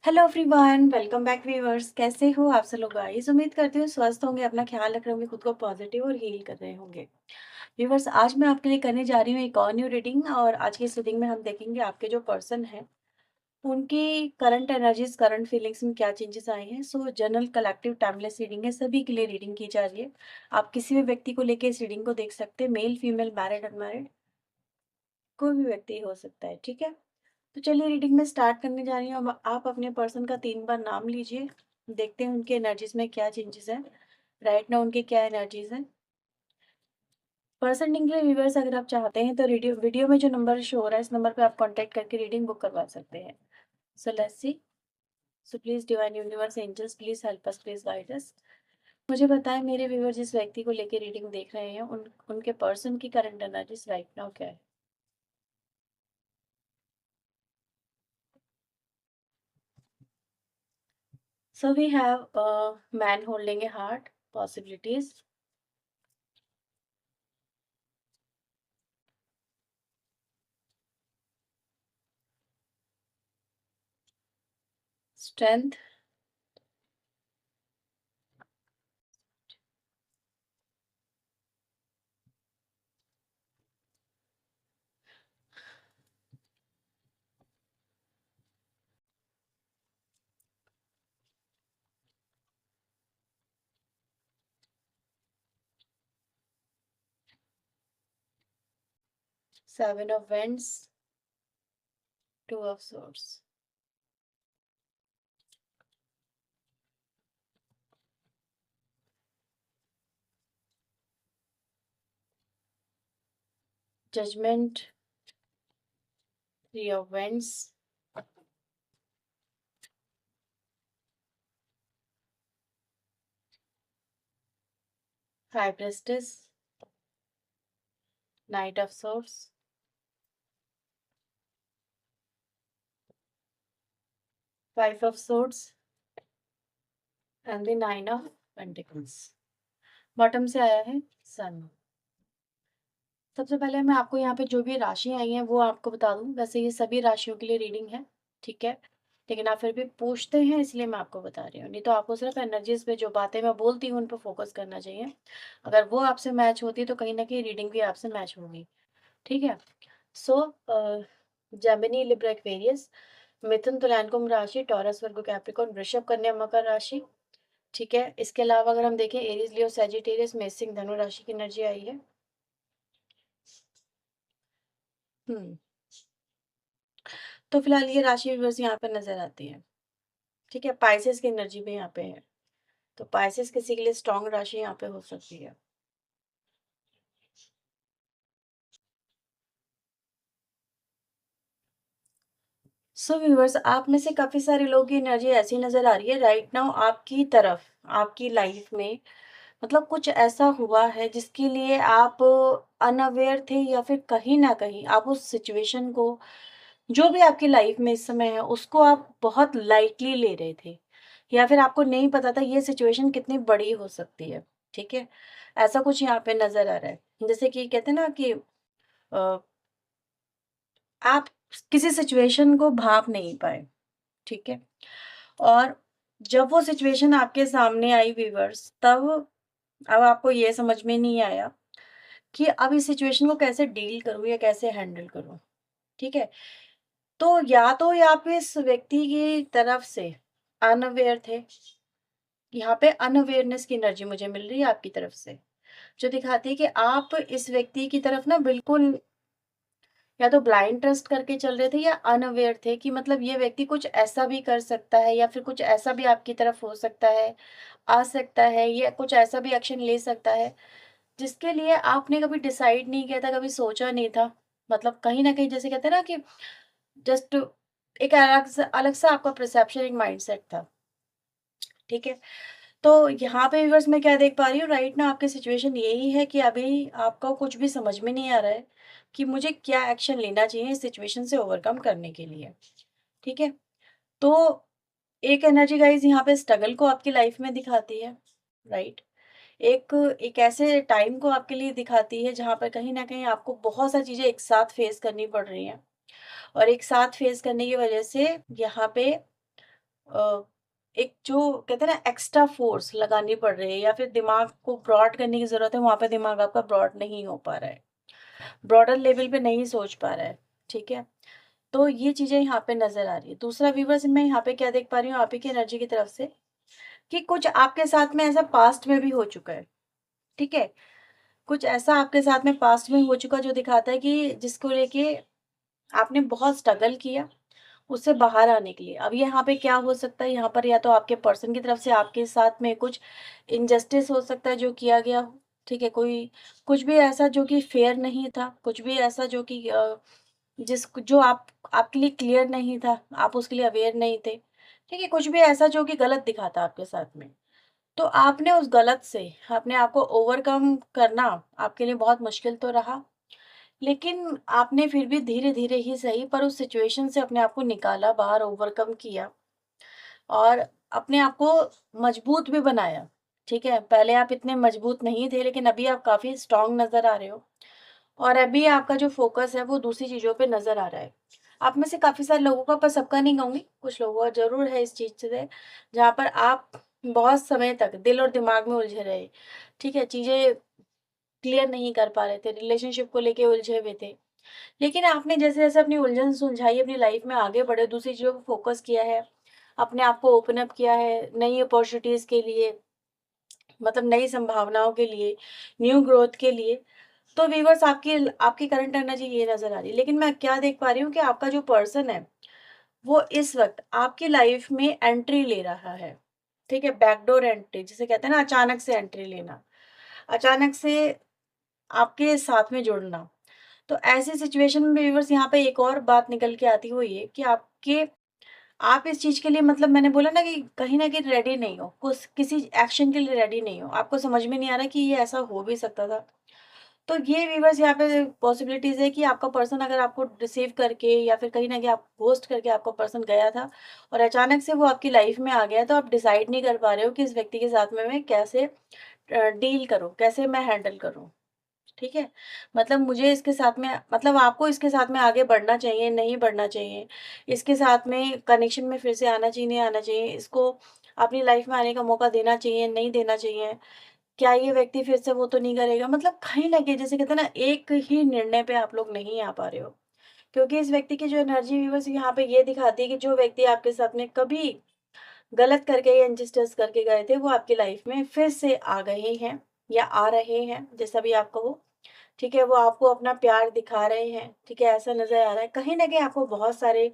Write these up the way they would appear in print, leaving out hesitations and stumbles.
Hello everyone, welcome back viewers. कैसे हो आप सब लोग गाइस? उम्मीद करती हूँ स्वस्थ होंगे, अपना ख्याल रख रहे होंगे, खुद को पॉजिटिव और हील कर रहे होंगे। व्यूअर्स, आज मैं आपके लिए करने जा रही हूँ एक और न्यू रीडिंग। और आज की इस रीडिंग में हम देखेंगे आपके जो पर्सन हैं उनकी करंट एनर्जीज, करंट फीलिंग्स में क्या चेंजेस आए हैं। सो जनरल कलेक्टिव टाइमलेस रीडिंग है, सभी के लिए रीडिंग की जा रही है। आप किसी भी व्यक्ति को लेकर इस रीडिंग को देख सकते हैं, मेल फीमेल मैरिड अनमैरिड, कोई भी व्यक्ति हो सकता है। ठीक है, तो चलिए रीडिंग में स्टार्ट करने जा रही हूँ। अब आप अपने पर्सन का 3 बार नाम लीजिए, देखते हैं उनके एनर्जीज में क्या चेंजेस हैं, राइट नाउ उनके क्या एनर्जीज हैं। पर्सन के लिए व्यूवर्स, अगर आप चाहते हैं तो वीडियो वीडियो में जो नंबर शो हो रहा है, इस नंबर पे आप कांटेक्ट करके रीडिंग बुक करवा सकते हैं। So let's see. So please divine universe angels, please help us, please guide us. मुझे बताएं मेरे व्यूवर, जिस व्यक्ति को लेकर रीडिंग देख रहे हैं उनके पर्सन की करंट एनर्जीज राइट नाउ क्या है। So we have a man holding a heart, possibilities, strength, 7 of Wands, 2 of Swords, Judgment, 3 of Wands, High Priestess, Knight of Swords, 5 of Swords and the 9 of Pentacles। Bottom से आया है सन। सबसे पहले मैं आपको यहाँ पे जो भी राशि आई हैं वो आपको बता दूं। वैसे ये सभी राशियों के लिए रीडिंग है, ठीक है, लेकिन आप फिर भी पूछते हैं इसलिए मैं आपको बता रही हूँ। नहीं तो आपको सिर्फ एनर्जीज पे जो बातें मैं बोलती हूँ उन पर फोकस करना चाहिए। अगर वो आपसे मैच होती है तो कहीं ना कहीं रीडिंग भी आपसे मैच होगी। ठीक है। सो जेमिनी, लिब्रा, एक्वेरियस, मिथुन, तुला, कुंभ राशि, टॉरस, वर्गो, कैप्रिकॉर्न, वृषभ, कन्या, मकर राशि। ठीक है, इसके अलावा अगर हम देखें एरीज, लियो, सैजिटेरियस, मेष, सिंह, धनु राशि की एनर्जी आई है। हम्म तो फिलहाल ये राशि विवर्स यहाँ पे नजर आती है। ठीक है, पाइसेस की एनर्जी भी यहाँ पे है, तो पाइसेस किसी के लिए स्ट्रॉन्ग राशि यहाँ पे हो सकती है। सो व्यूवर्स, आप में से काफी सारे लोगों की एनर्जी ऐसी नजर आ रही है राइट नाउ आपकी तरफ, आपकी लाइफ में। मतलब कुछ ऐसा हुआ है जिसके लिए आप अनअवेयर थे, या फिर कहीं ना कहीं आप उस सिचुएशन को, जो भी आपकी लाइफ में इस समय है, उसको आप बहुत लाइटली ले रहे थे, या फिर आपको नहीं पता था ये सिचुएशन कितनी बड़ी हो सकती है। ठीक है, ऐसा कुछ यहाँ पे नजर आ रहा है। जैसे कि कहते हैं ना कि अ, आप किसी सिचुएशन को भाप नहीं पाए। ठीक है, और जब वो सिचुएशन आपके सामने आई व्यूअर्स, तब अब आपको ये समझ में नहीं आया कि अब इस सिचुएशन को कैसे डील करूँ या कैसे हैंडल करूँ। ठीक है, तो या तो आप इस व्यक्ति की तरफ से अनअवेयर थे। यहाँ पे अनअवेयरनेस की एनर्जी मुझे मिल रही है आपकी तरफ से, जो दिखाती है कि आप इस व्यक्ति की तरफ ना बिल्कुल या तो ब्लाइंड ट्रस्ट करके चल रहे थे, या अनअवेयर थे कि मतलब ये व्यक्ति कुछ ऐसा भी कर सकता है, या फिर कुछ ऐसा भी आपकी तरफ हो सकता है, आ सकता है, या कुछ ऐसा भी एक्शन ले सकता है जिसके लिए आपने कभी डिसाइड नहीं किया था, कभी सोचा नहीं था। मतलब कहीं न कहीं जैसे कहते हैं ना कि जस्ट एक अलग सा आपका परसेप्शन, एक माइंडसेट था। ठीक है, तो यहाँ पे व्यूअर्स मैं क्या देख पा रही हूँ राइट ना, आपकी सिचुएशन यही है कि अभी आपको कुछ भी समझ में नहीं आ रहा है कि मुझे क्या एक्शन लेना चाहिए इस सिचुएशन से ओवरकम करने के लिए। ठीक है, तो एक एनर्जी गाइस यहाँ पे स्ट्रगल को आपकी लाइफ में दिखाती है, राइट। एक एक ऐसे टाइम को आपके लिए दिखाती है जहाँ पर कहीं ना कहीं आपको बहुत सारी चीजें एक साथ फेस करनी पड़ रही हैं, और एक साथ फेस करने की वजह से यहाँ पे एक जो कहते हैं ना एक्स्ट्रा फोर्स लगानी पड़ रही है, या फिर दिमाग को ब्रॉड करने की ज़रूरत है, वहाँ पे दिमाग आपका ब्रॉड नहीं हो पा रहा है, ब्रॉडर लेवल पे नहीं सोच पा रहा है, ठीक है? तो ये चीज़ें यहाँ पे नज़र आ रही है। दूसरा व्यूअर्स, मैं यहाँ पे क्या देख पा रही हूँ आप ही की एनर्जी की तरफ से, कि कुछ आपके साथ में ऐसा पास्ट में भी हो चुका है, ठीक है? कुछ ऐसा आपके साथ में पास्ट में हो चुका जो दिखाता है कि जिसको लेके आपने बहुत स्ट्रगल किया उससे बाहर आने के लिए। अब यहाँ पे क्या हो सकता है, यहाँ पर या तो आपके पर्सन की तरफ से आपके साथ में कुछ इनजस्टिस हो सकता है जो किया गया हो, ठीक है? कोई कुछ भी ऐसा जो कि फेयर नहीं था, कुछ भी ऐसा जो कि जो आप आपके लिए क्लियर नहीं था, आप उसके लिए अवेयर नहीं थे, ठीक है? कुछ भी ऐसा जो कि गलत दिखा था आपके साथ में। तो आपने उस गलत से अपने आप को ओवरकम करना आपके लिए बहुत मुश्किल तो रहा, लेकिन आपने फिर भी धीरे-धीरे ही सही पर उस सिचुएशन से अपने आप को निकाला, बाहर ओवरकम किया और अपने आप को मजबूत भी बनाया, ठीक है? पहले आप इतने मजबूत नहीं थे, लेकिन अभी आप काफ़ी स्ट्रॉन्ग नज़र आ रहे हो और अभी आपका जो फ़ोकस है वो दूसरी चीज़ों पे नज़र आ रहा है। आप में से काफ़ी सारे लोगों का, पर सबका नहीं कहूँगी, कुछ लोगों का ज़रूर है इस चीज़ से जहाँ पर आप बहुत समय तक दिल और दिमाग में उलझे रहे, ठीक है? चीज़ें क्लियर नहीं कर पा रहे थे, रिलेशनशिप को लेके उलझे हुए थे। लेकिन आपने जैसे-जैसे अपनी उलझन सुलझाई, अपनी लाइफ में आगे बढ़े, दूसरी चीज़ों पे फ़ोकस किया है, अपने आप को ओपन अप किया है, नई अपॉर्च्युनिटीज़ के लिए, मतलब नई संभावनाओं के लिए, न्यू ग्रोथ के लिए, तो व्यूअर्स आपकी आपकी करंट एनर्जी ये नज़र आ रही है। लेकिन मैं क्या देख पा रही हूँ कि आपका जो पर्सन है, वो इस वक़्त आपकी लाइफ में एंट्री ले रहा है, ठीक है? बैकडोर एंट्री जिसे कहते हैं ना, अचानक से एंट्री लेना, अचानक से आपके साथ में जुड़ना। तो ऐसी सिचुएशन में व्यूअर्स यहाँ पे एक और बात निकल के आती है, वो ये कि आप इस चीज़ के लिए, मतलब मैंने बोला ना कि कहीं न कहीं रेडी नहीं हो, कुछ किसी एक्शन के लिए रेडी नहीं हो। आपको समझ में नहीं आ रहा कि ये ऐसा हो भी सकता था। तो ये व्यूअर्स यहाँ पे पॉसिबिलिटीज़ है कि आपका पर्सन अगर आपको रिसीव करके या फिर कहीं न कहीं आप घोस्ट करके आपका पर्सन गया था और अचानक से वो आपकी लाइफ़ में आ गया, तो आप डिसाइड नहीं कर पा रहे हो कि इस व्यक्ति के साथ में मैं कैसे डील करूँ, कैसे मैं हैंडल करूँ। ठीक है? मतलब मुझे इसके साथ में, मतलब आपको इसके साथ में आगे बढ़ना चाहिए, नहीं बढ़ना चाहिए? इसके साथ में कनेक्शन में फिर से आना चाहिए, नहीं आना चाहिए? इसको अपनी लाइफ़ में आने का मौका देना चाहिए, नहीं देना चाहिए? क्या ये व्यक्ति फिर से वो तो नहीं करेगा? मतलब कहीं न कहीं जिसे कहते हैं ना, एक ही निर्णय पे आप लोग नहीं आ पा रहे हो। क्योंकि इस व्यक्ति की जो एनर्जी बस यहाँ पे ये दिखाती है कि जो व्यक्ति आपके साथ में कभी गलत करके या इनजस्टिस करके गए थे, वो आपकी लाइफ़ में फिर से आ गए हैं या आ रहे हैं, जैसा भी आप कहो। ठीक है, वो आपको अपना प्यार दिखा रहे हैं, ठीक है, ऐसा नज़र आ रहा है। कहीं न कहीं आपको बहुत सारे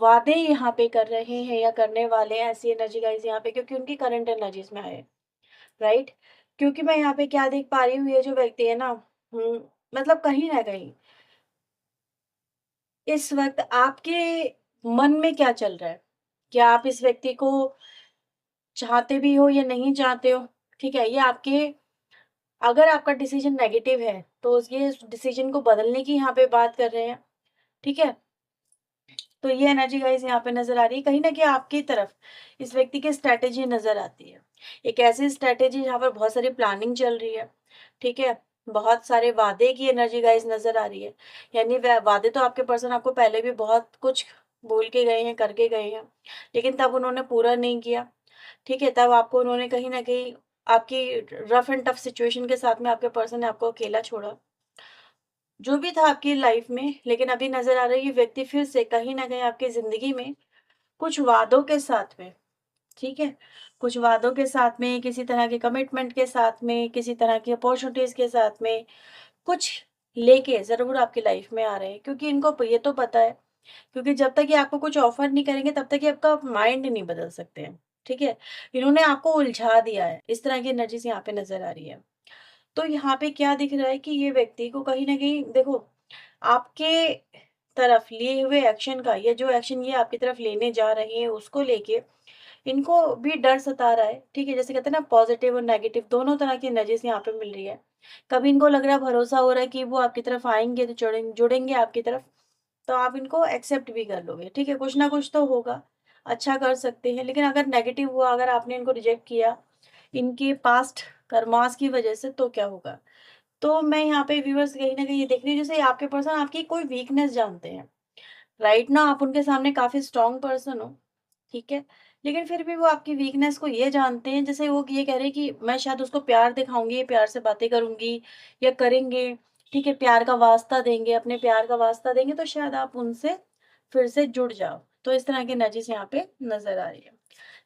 वादे यहाँ पे कर रहे हैं या करने वाले हैं, ऐसी एनर्जी गाइज़ यहाँ पे, क्योंकि उनकी करंट एनर्जीज़ में आए, राइट? क्योंकि मैं यहाँ पे क्या देख पा रही हूँ, ये जो व्यक्ति है ना, मतलब कहीं न कहीं इस वक़्त आपके मन में क्या चल रहा है? क्या आप इस व्यक्ति को चाहते भी हो या नहीं चाहते हो? ठीक है, ये आपके, अगर आपका डिसीज़न नेगेटिव है, तो ये डिसीज़न को बदलने की यहाँ पे बात कर रहे हैं, ठीक है? तो ये एनर्जी गाइस यहाँ पे नज़र आ रही है, कहीं न कहीं आपकी तरफ इस व्यक्ति की स्ट्रैटेजी नज़र आती है। एक ऐसी स्ट्रैटेजी जहाँ पर बहुत सारी प्लानिंग चल रही है, ठीक है? बहुत सारे वादे की एनर्जी गाइस नज़र आ रही है। यानी व वादे तो आपके पर्सन आपको पहले भी बहुत कुछ बोल के गए हैं, करके गए हैं, लेकिन तब उन्होंने पूरा नहीं किया, ठीक है? तब आपको उन्होंने कहीं न कहीं आपकी रफ एंड टफ सिचुएशन के साथ में आपके पर्सन ने आपको अकेला छोड़ा। जो भी था आपकी लाइफ में, लेकिन अभी नज़र आ रहा है ये व्यक्ति फिर से कहीं न कहीं आपकी ज़िंदगी में कुछ वादों के साथ में, ठीक है? कुछ वादों के साथ में, किसी तरह के कमिटमेंट के साथ में, किसी तरह की अपॉर्च्युनिटीज़ के साथ में, कुछ लेके ज़रूर आपकी लाइफ में आ रहे हैं, क्योंकि इनको ये तो पता है, क्योंकि जब तक ये आपको कुछ ऑफ़र नहीं करेंगे तब तक ये आपका माइंड नहीं बदल सकते हैं, ठीक है? इन्होंने आपको उलझा दिया है, इस तरह की एनर्जीज़ यहाँ पे नज़र आ रही है। तो यहाँ पे क्या दिख रहा है कि ये व्यक्ति को कहीं न कहीं देखो, आपके तरफ लिए हुए एक्शन का, या जो एक्शन ये आपकी तरफ लेने जा रहे हैं उसको लेके इनको भी डर सता रहा है, ठीक है? जैसे कहते हैं ना, पॉज़िटिव और नेगेटिव दोनों तरह की एनर्जीज़ यहाँ पे मिल रही है। कभी इनको लग रहा है, भरोसा हो रहा है कि वो आपकी तरफ आएँगे तो जुड़ेंगे आपकी तरफ, तो आप इनको एक्सेप्ट भी कर लोगे, ठीक है? कुछ ना कुछ तो होगा, अच्छा कर सकते हैं। लेकिन अगर नेगेटिव हुआ, अगर आपने इनको रिजेक्ट किया, इनके पास्ट कर्मास की वजह से, तो क्या होगा? तो मैं यहाँ पे व्यूअर्स कहीं न कहीं ये देख रही हूँ, जैसे आपके पर्सन आपकी कोई वीकनेस जानते हैं। राइट ना आप उनके सामने काफ़ी स्ट्रॉन्ग पर्सन हो, ठीक है? लेकिन फिर भी वो आपकी वीकनेस को ये जानते हैं, जैसे वो ये कह रहे हैं कि मैं शायद उसको प्यार दिखाऊँगी, प्यार से बातें करूँगी या करेंगे, ठीक है? प्यार का वास्ता देंगे, अपने प्यार का वास्ता देंगे तो शायद आप उनसे फिर से जुड़ जाओ। तो इस तरह की एनर्जीज़ यहाँ पे नज़र आ रही है।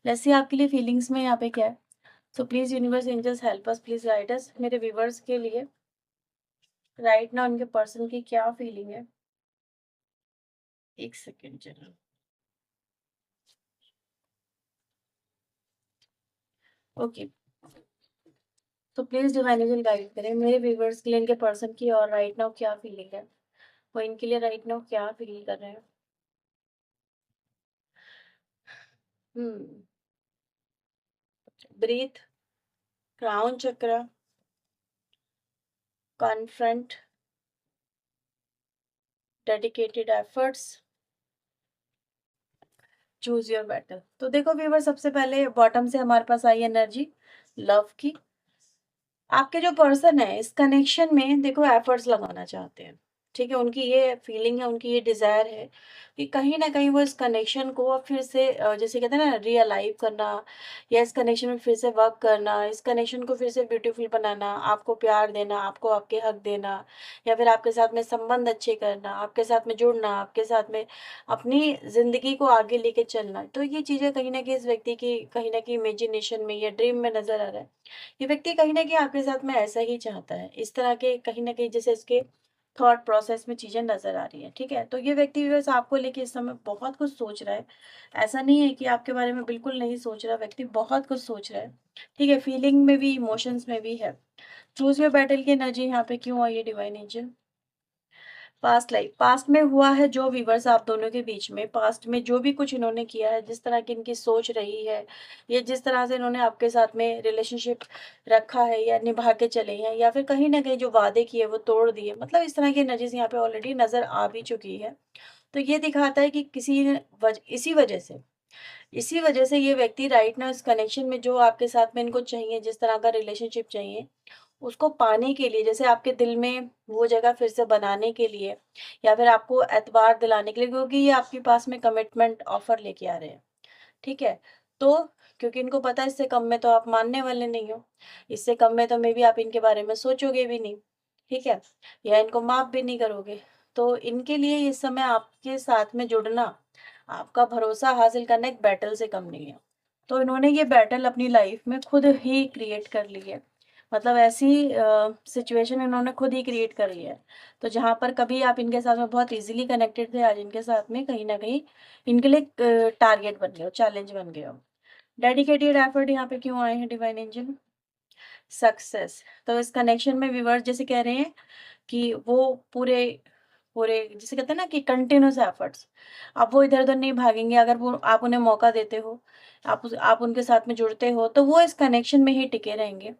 लेट्स सी आपके लिए फीलिंग्स में यहाँ पे क्या है? So please universe angels help us, please guide us. मेरे व्यूअर्स के लिए राइट नाउ उनके पर्सन की क्या फीलिंग है? 1 सेकंड ज़रा। ओके, तो प्लीज़ डिवाइन एंजल गाइड करें मेरे व्यूअर्स के लिए इनके पर्सन की और राइट नाउ क्या फीलिंग है? वो इनके लिए राइट नाउ क्या फील कर रहे हैं? हुँ, ब्रीथ, क्राउन चक्र, confront, dedicated efforts, choose your battle. तो देखो व्यूअर्स, सबसे पहले बॉटम से हमारे पास आई एनर्जी लव की। आपके जो पर्सन है इस कनेक्शन में देखो एफर्ट्स लगाना चाहते हैं, ठीक है? उनकी ये फीलिंग है, उनकी ये डिज़ायर है कि कहीं न कहीं वो इस कनेक्शन को अब फिर से जैसे कहते हैं ना रियलाइव करना या इस कनेक्शन में फिर से वर्क करना, इस कनेक्शन को फिर से ब्यूटीफुल बनाना, आपको प्यार देना, आपको आपके हक देना या फिर आपके साथ में संबंध अच्छे करना, आपके साथ में जुड़ना, आपके साथ में अपनी ज़िंदगी को आगे लेके चलना। तो ये चीज़ें कहीं न कहीं इस व्यक्ति की कहीं न कहीं इमेजिनेशन में या ड्रीम में नज़र आ रहा है। ये व्यक्ति कहीं न कहीं आपके साथ में ऐसा ही चाहता है। इस तरह के कहीं न कहीं जैसे इसके थॉट प्रोसेस में चीज़ें नज़र आ रही हैं, ठीक है? तो ये व्यक्ति बस आपको लेके इस समय बहुत कुछ सोच रहा है। ऐसा नहीं है कि आपके बारे में बिल्कुल नहीं सोच रहा, व्यक्ति बहुत कुछ सोच रहा है, ठीक है? फीलिंग में भी, इमोशंस में भी है। चूज़ योर बैटल की एनर्जी यहाँ पे क्यों आई है divine angel? Past life, past में हुआ है जो वीवर्स आप दोनों के बीच में, पास्ट में जो भी कुछ इन्होंने किया है, जिस तरह की इनकी सोच रही है, या जिस तरह से इन्होंने आपके साथ में रिलेशनशिप रखा है या निभा के चले हैं, या फिर कहीं न कहीं जो वादे किए वो तोड़ दिए, मतलब इस तरह की एनर्जीज़ यहाँ पे ऑलरेडी नज़र आ भी चुकी है। तो ये दिखाता है कि किसी ने इसी वजह से ये व्यक्ति राइट नाउ इस कनेक्शन में जो आपके साथ में इनको चाहिए, जिस तरह का रिलेशनशिप चाहिए, उसको पाने के लिए, जैसे आपके दिल में वो जगह फिर से बनाने के लिए या फिर आपको एतबार दिलाने के लिए, क्योंकि ये आपके पास में कमिटमेंट ऑफर लेके आ रहे हैं, ठीक है? तो क्योंकि इनको पता है इससे कम में तो आप मानने वाले नहीं हो, इससे कम में तो मे बी आप इनके बारे में सोचोगे भी नहीं, ठीक है? या इनको माफ़ भी नहीं करोगे। तो इनके लिए इस समय आपके साथ में जुड़ना, आपका भरोसा हासिल करना एक बैटल से कम नहीं है। तो इन्होंने ये बैटल अपनी लाइफ में खुद ही क्रिएट कर ली है। मतलब ऐसी सिचुएशन इन्होंने खुद ही क्रिएट करी है। तो जहाँ पर कभी आप इनके साथ में बहुत ईज़िली कनेक्टेड थे, आज इनके साथ में कहीं न कहीं इनके लिए एक टारगेट बन गए हो, चैलेंज बन गए हो। डेडिकेटेड एफर्ट यहाँ पे क्यों आए हैं डिवाइन एंजल? सक्सेस। तो इस कनेक्शन में व्यूअर्स जैसे कह रहे हैं कि वो पूरे पूरे जिसे कहते हैं ना कि कंटिन्यूअस एफर्ट्स, अब वो इधर-उधर नहीं भागेंगे, अगर वो आप उन्हें मौका देते हो, आप उनके साथ में जुड़ते हो, तो वो इस कनेक्शन में ही टिके रहेंगे,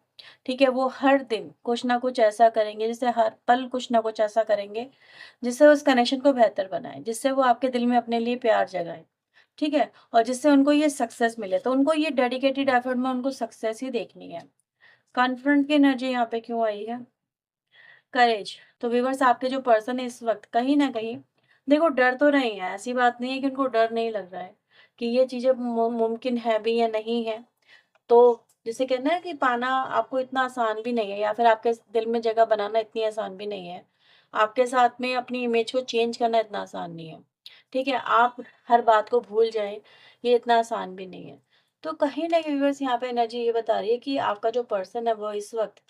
ठीक है? वो हर दिन कुछ ना कुछ ऐसा करेंगे, जैसे हर पल कुछ ना कुछ ऐसा करेंगे, जिससे उस कनेक्शन को बेहतर बनाएँ, जिससे वो आपके दिल में अपने लिए प्यार जगाएँ, ठीक है? और जिससे उनको ये सक्सेस मिले, तो उनको ये डेडिकेटेड एफर्ट में उनको सक्सेस ही देखनी है। कॉन्फिडेंट की एनर्जी यहाँ पे क्यों आई है? करेज। तो व्यूअर्स आपके जो पर्सन है इस वक़्त कहीं न कहीं देखो डर तो रहे हैं, ऐसी बात नहीं है कि उनको डर नहीं लग रहा है, कि ये चीज़ें मुमकिन है भी या नहीं है। तो जिसे कहते हैं कि पाना आपको इतना आसान भी नहीं है या फिर आपके दिल में जगह बनाना इतनी आसान भी नहीं है। आपके साथ में अपनी इमेज को चेंज करना इतना आसान नहीं है, ठीक है? आप हर बात को भूल जाएँ, ये इतना आसान भी नहीं है। तो कहीं न कहीं व्यूअर्स यहाँ पे एनर्जी ये बता रही है कि आपका जो पर्सन है वो इस वक़्त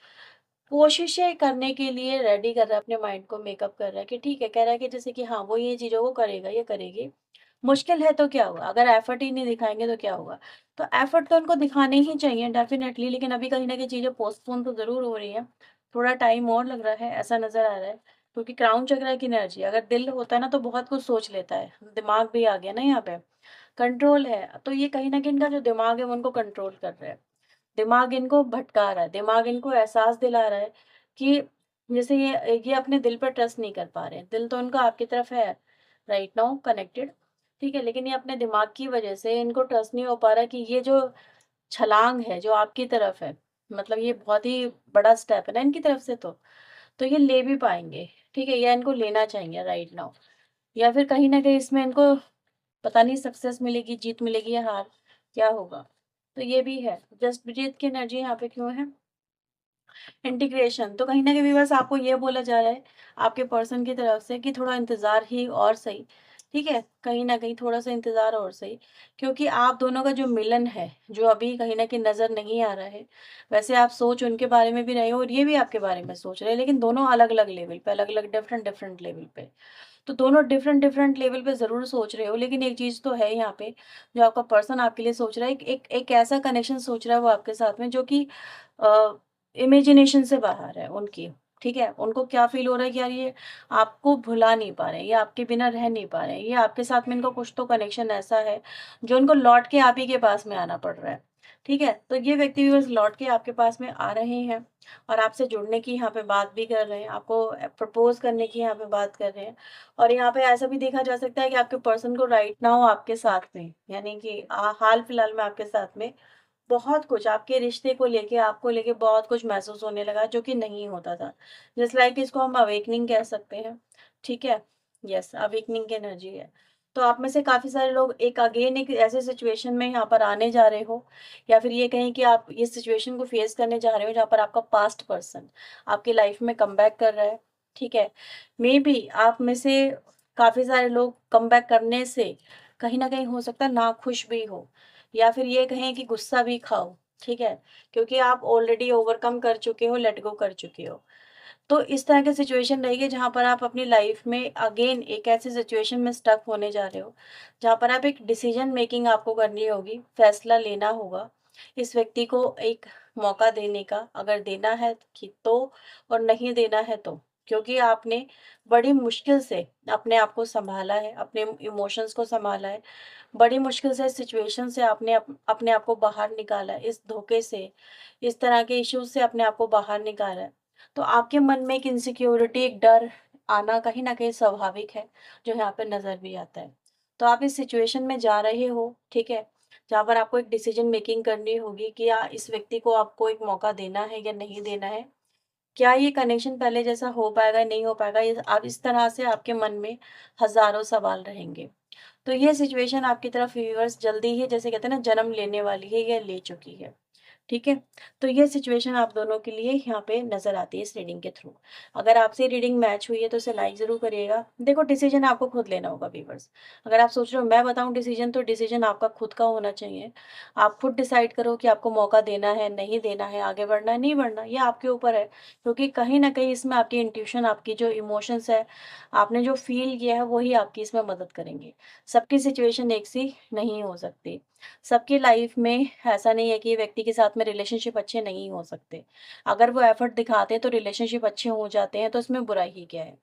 कोशिशें करने के लिए रेडी कर रहा है, अपने माइंड को मेकअप कर रहा है कि ठीक है, कह रहा है कि जैसे कि हाँ, वो ये चीज़ों को करेगा, ये करेगी। मुश्किल है तो क्या हुआ? अगर एफर्ट ही नहीं दिखाएँगे तो क्या होगा? तो एफर्ट तो उनको दिखाने ही चाहिए डेफ़िनेटली, लेकिन अभी कहीं न कहीं चीज़ें पोस्टपोन तो ज़रूर हो रही हैं। थोड़ा टाइम और लग रहा है, ऐसा नज़र आ रहा है। क्योंकि क्राउन चक्र की एनर्जी अगर दिल होता है ना तो बहुत कुछ सोच लेता है। दिमाग भी आ गया ना यहाँ पे, कंट्रोल है। तो ये कहीं न कहीं इनका जो दिमाग है वो उनको कंट्रोल कर रहा है। दिमाग इनको भटका रहा है, दिमाग इनको एहसास दिला रहा है कि जैसे ये अपने दिल पर ट्रस्ट नहीं कर पा रहे हैं। दिल तो उनका आपकी तरफ है, राइट नाउ कनेक्टेड, ठीक है? लेकिन ये अपने दिमाग की वजह से इनको ट्रस्ट नहीं हो पा रहा कि ये जो छलांग है, जो आपकी तरफ है, मतलब ये बहुत ही बड़ा स्टेप है ना इनकी तरफ से तो ये ले भी पाएँगे, ठीक है? या इनको लेना चाहिए राइट नाउ, या फिर कहीं न कहीं इसमें इनको पता नहीं सक्सेस मिलेगी, जीत मिलेगी या हार, क्या होगा? तो ये भी है। जसप्रीत की एनर्जी यहाँ पे क्यों है? इंटीग्रेशन, तो कहीं न कहीं व्यूअर्स आपको ये बोला जा रहा है आपके पर्सन की तरफ से कि थोड़ा इंतज़ार ही और सही, ठीक है? कहीं न कहीं थोड़ा-सा इंतज़ार और सही, क्योंकि आप दोनों का जो मिलन है, जो अभी कहीं न कहीं नज़र नहीं आ रहा है, वैसे आप सोच उनके बारे में भी रहे हो और ये भी आपके बारे में सोच रहे हैं, लेकिन दोनों अलग-अलग लेवल पे, अलग-अलग डिफरेंट-डिफरेंट लेवल पे। तो दोनों डिफरेंट-डिफरेंट लेवल पे ज़रूर सोच रहे हो, लेकिन एक चीज़ तो है यहाँ पे, जो आपका पर्सन आपके लिए सोच रहा है, एक ऐसा कनेक्शन सोच रहा है वो आपके साथ में जो कि अ, इमेजिनेशन से बाहर है उनकी, ठीक है? उनको क्या फ़ील हो रहा है कि यार ये आपको भुला नहीं पा रहे हैं, ये आपके बिना रह नहीं पा रहे हैं, ये आपके साथ में इनका कुछ तो कनेक्शन ऐसा है, जो इनको लौट के आप ही के पास में आना पड़ रहा है, ठीक है? तो ये व्यक्ति भी बस लौट के आपके पास में आ रहे हैं और आपसे जुड़ने की यहाँ पे बात भी कर रहे हैं, आपको प्रपोज़ करने की यहाँ पे बात कर रहे हैं। और यहाँ पे ऐसा भी देखा जा सकता है कि आपके पर्सन को राइट नाउ आपके साथ में, यानी कि हाल-फिलहाल में आपके साथ में बहुत कुछ आपके रिश्ते को लेके, आपको लेके बहुत कुछ महसूस होने लगा जो कि नहीं होता था। जस्ट लाइक इसको हम अवेकनिंग कह सकते हैं, ठीक है? यस, अवेकनिंग की एनर्जी है। तो आप में से काफ़ी सारे लोग एक अगेन एक ऐसे सिचुएशन में यहाँ पर आने जा रहे हो, या फिर ये कहें कि आप इस सिचुएशन को फेस करने जा रहे हो जहाँ पर आपका पास्ट पर्सन आपकी लाइफ में कमबैक कर रहा है, ठीक है? मेबी आप में से काफ़ी सारे लोग कमबैक करने से कहीं न कहीं हो सकता है नाखुश भी हो, या फिर ये कहें कि गुस्सा भी खाओ, ठीक है? क्योंकि आप ऑलरेडी ओवरकम कर चुके हो, लेट गो कर चुके हो। तो इस तरह की सिचुएशन रहेगी जहाँ पर आप अपनी लाइफ में अगेन एक ऐसी सिचुएशन में स्टक होने जा रहे हो, जहाँ पर आप एक डिसीजन मेकिंग आपको करनी होगी, फैसला लेना होगा। इस व्यक्ति को एक मौका देने का, अगर देना है कि तो, और नहीं देना है तो। क्योंकि आपने बड़ी मुश्किल से अपने आप को सँभाला है, अपने इमोशंस को सँभाला है। बड़ी मुश्किल से इस सिचुएशन से आपने अपने आप को बाहर निकाला है, इस धोखे से, इस तरह के इश्यूज़ से अपने आप को बाहर निकाला है। तो आपके मन में एक इनसिक्योरिटी, एक डर आना कहीं न कहीं स्वाभाविक है, जो यहाँ पे नज़र भी आता है। तो आप इस सिचुएशन में जा रहे हो, ठीक है? जहाँ पर आपको एक डिसीज़न मेकिंग करनी होगी कि या इस व्यक्ति को आपको एक मौका देना है या नहीं देना है। क्या ये कनेक्शन पहले जैसा हो पाएगा, नहीं हो पाएगा? ये आप इस तरह से आपके मन में हज़ारों सवाल रहेंगे। तो ये सिचुएशन आपकी तरफ व्यूअर्स जल्दी ही, जैसे कहते हैं ना, जन्म लेने वाली है या ले चुकी है। ठीक है? तो ये सिचुएशन आप दोनों के लिए यहाँ पे नज़र आती है इस रीडिंग के थ्रू। अगर आपसे रीडिंग मैच हुई है तो इसे लाइक ज़रूर करिएगा। देखो, डिसीज़न आपको खुद लेना होगा व्यूअर्स। अगर आप सोच रहे हो मैं बताऊँ डिसीज़न, तो डिसीज़न आपका खुद का होना चाहिए। आप खुद डिसाइड करो कि आपको मौका देना है, नहीं देना है, आगे बढ़ना है, नहीं बढ़ना, ये आपके ऊपर है। क्योंकि कहीं न कहीं इसमें आपकी इंट्यूशन, आपकी जो इमोशंस है, आपने जो फ़ील किया है, वही आपकी इसमें मदद करेंगे। सबकी सिचुएशन एक सी नहीं हो सकती। सबकी लाइफ में ऐसा नहीं है कि ये व्यक्ति के साथ में रिलेशनशिप अच्छे नहीं हो सकते। अगर वो एफर्ट दिखाते हैं तो रिलेशनशिप अच्छे हो जाते हैं, तो इसमें बुराई ही क्या है?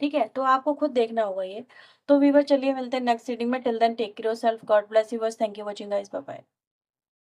ठीक है? तो आपको खुद देखना होगा ये। तो व्यूअर, चलिए मिलते हैं नेक्स्ट रीडिंग में। Till then take care yourself, God bless you, बस thank you watching guys, bye bye.